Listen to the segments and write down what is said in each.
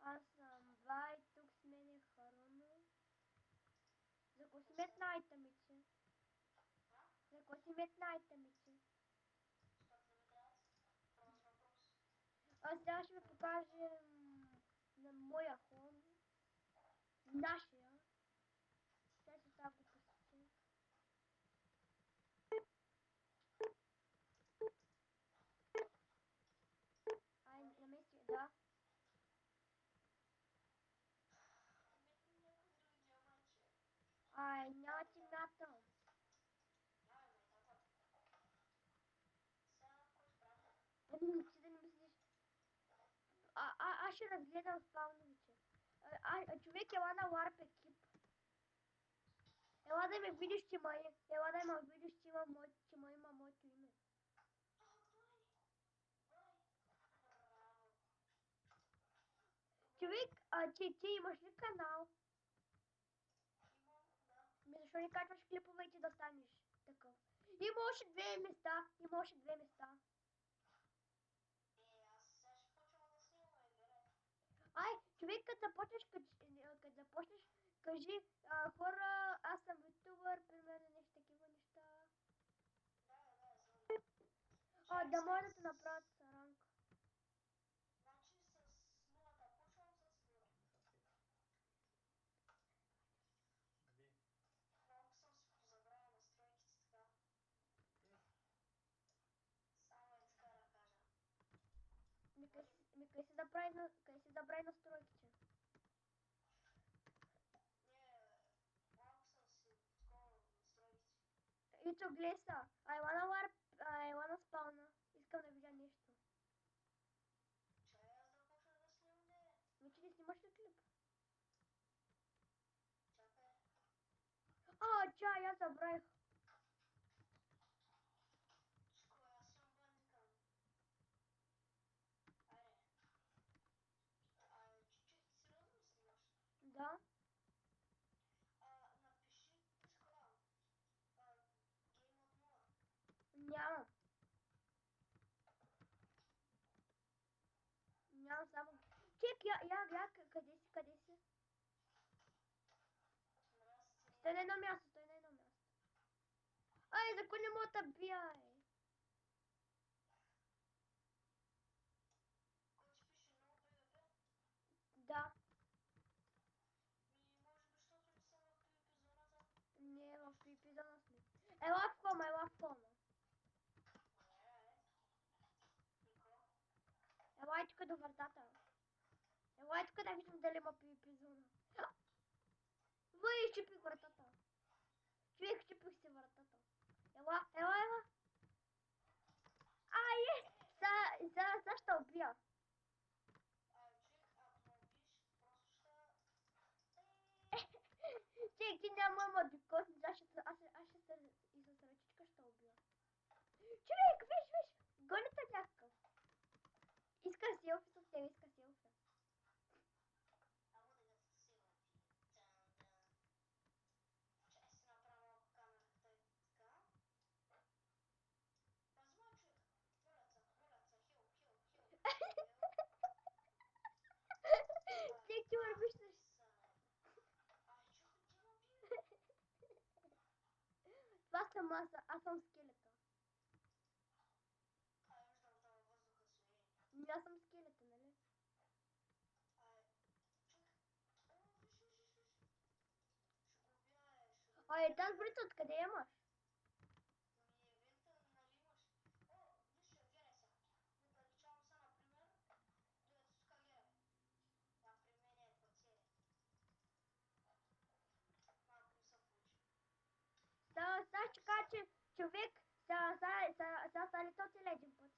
Аз съм Вай, тук с мен е Харуно. За кой си метна айтемите? За кой си метна айтемите? Аз сега ще ви покажем на моя хом. Нашия. Сега ще става глупостите. Ай, намести, да. Ай, няма ти мятам. Ти да не мислиш. Аз ще разгледам спавновиче. Човек, ела на Warp екип. Ела да ме видиш, че Ела да ме видиш, че има моето име. Човек, ти имаш ли канал? Защо не качваш клипове и ти да станеш такъв? Има още две места. Ай, човек, като започнеш, кажи, хора, аз съм ютубър, примерно нещо такива неща. Да може да те направят ранг. Значи с нулата почвам с нула. Малко съм си позабравил настройките така. Само е така да кажа. Къде си забрави настройките? Не, малко съм си такова настройките. Ито глеса, ела на спауна. Искам да видя нещо. Чай аз да почна да снимам, не. Вече не снимаш ли клип? Чакай. Чай, аз забравих. Чко, аз съм бандикам. Айде. Чуть-чуть сериозно ли снимаш? Да. Напиши Discord. Гейм от нула. Нямам. Нямам само... Чек, я, къде си? Стой на едно място. Ай, за кой не мога да бия, Кой ти пише много PvP? Да. Може би, защото не съм в PvP зоната. Не, в PvP зона сме. Ела в хома. Нико. Ела тук до вратата. Ела тук да видим дали има PvP зона. Въй, щипих вратата. Човек, щипих си вратата. Ела. Ес! За ще убия. Човек, ако ме убиеш, просто ще... Чек, ти няма бикос, аз ще се и с ръчичка ще убия. Човек, виж, гонята някакъв. Иска селфи с тебе, Ама да го съсивам ти. Чай си направя малко камерата и така. Пази ма, човек. Моля ца, хил. Чек, ти вървиш с... Човек, ти ме бие. Това съм аз съм скелета. Виждам това във въздуха си. Аз съм скелета, нали? Човек. Виж. Ще го убия, Тази брица откъде имаш? Евента, нали имаш? Виж, гледай сега. Отдалечавам се, например. Гледай, тук гледай. При мен е пътя. Малко ми се получи. Сега ще кажа, че човек сега летал цели един път.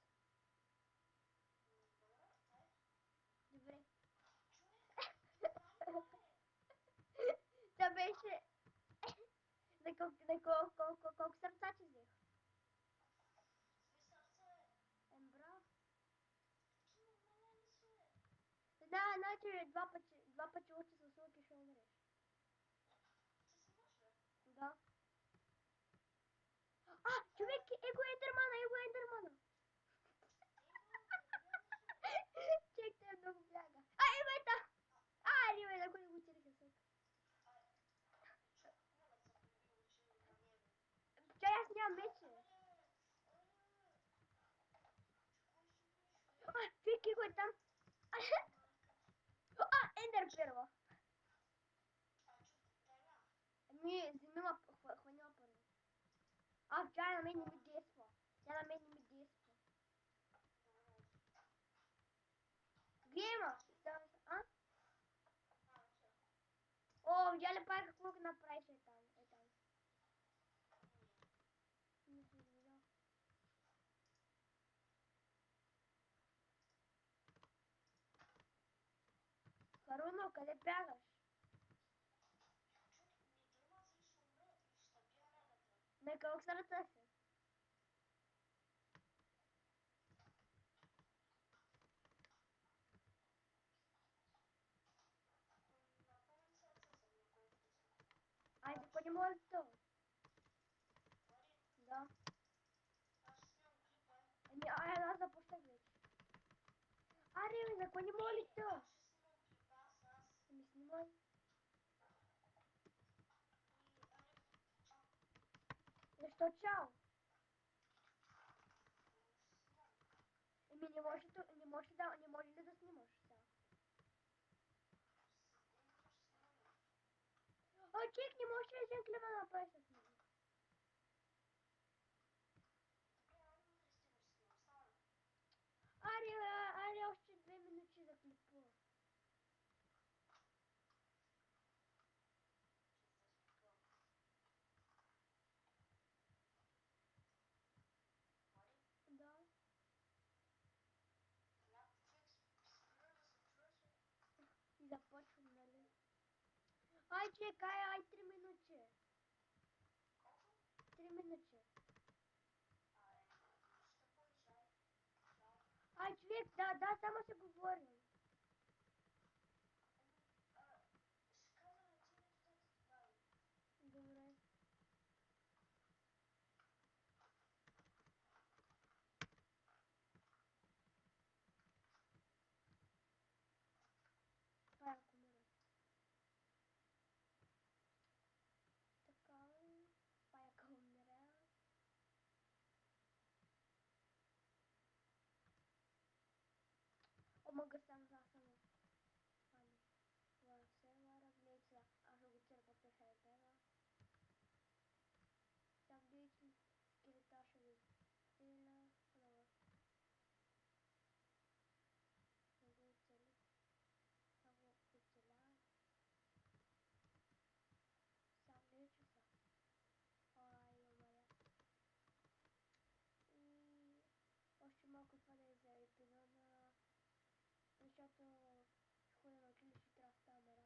Добре. Това беше... колко сърца ти взех? Две сърца, Браво. Ти нормален ли си, Значи два пъти още с луки ще умреш. Ти снимаш, бе? Да. Човек, ендермана. Чек, те много бяга. Ето! Фики го там. Ендер първо. Ми, вземила, хванила първо. Тя на мен не ми действа. Гейма! Видя ли пак какво направиш там? Не съм видял. Харуно, къде бягаш? На колко сърца си? Айде, понимаю то. Да. Аз започнах вече. Аре, за кой не моли то? Ами снимай. Защо чао? Еми не може ли да снимаш сега? Чек, не можеш ли един клима да направиш с него? Аре, още 2 минути за клипа. Да. И започвам, нали? Чекай, 3 минути. 3 минути. Човек, да, само се говорим. Добре. Паяк умира. Така, паяка умира. Мога сам за само. В сервера, гледайте, аз ще го черпа пеша и пева. Сега гледайте, скелета ще ви стреля. Много. Не го оцели. Сега го оцеля. Сега гледайте са. Умаря. И още малко това да е за епизода. Защото ще ходя на училище, трябва да става